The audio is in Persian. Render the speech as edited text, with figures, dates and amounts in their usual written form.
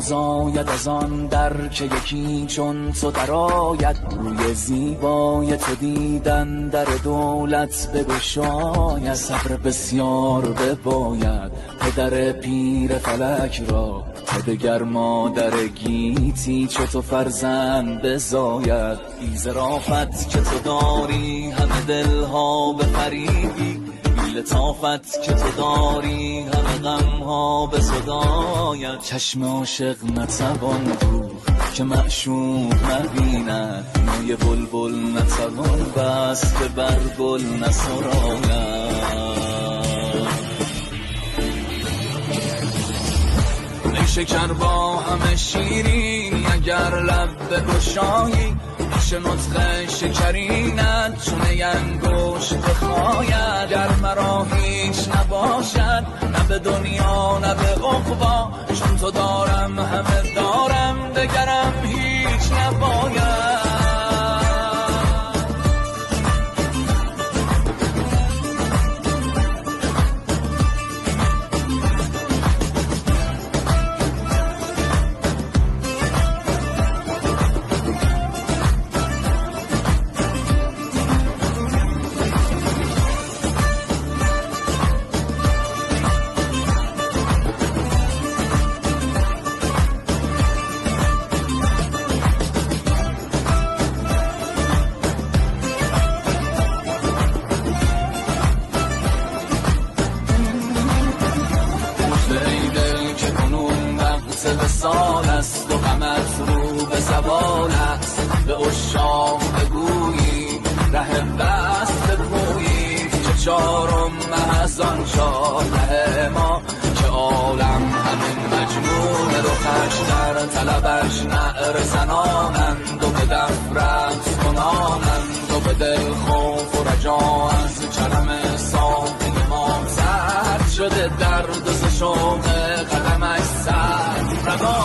زاید از آن در که یکی چون تو درآید. روی زیبای تو دیدن در دولت بگشاید. صبر بسیار بباید پدر پیر فلک را، تا دگر مادر گیتی چو تو فرزند بزاید. بی ظرافت که تو داری همه دلها بفریبی، بی لطافت که تو داری همه غمها بزداید. چشم عاشق نتوان دوخت که معشوق نبیند، موی بلبل نتوان بست که بر گل نسراید. شکر با همه شیرین اگر لب بگشایی، پیش نطق شکرینت چونه انگشت بخاید. گر مرا هیچ نباشد نه به دنیا نه به عقبا، چون تو دارم همه دارم دگرم هیچ نباید. سال است و غمت رو به زوال است. به عشاق بگویی ره بست بگویی، که چارم محض آن چاره ما که عالم همین مجنون رخش در طلبش نعر زنانند و به دف رقص کنانند و به دل خوف و رجا از کرم صافی ما سرد شده درد و ز شوق قدمش سرد روا.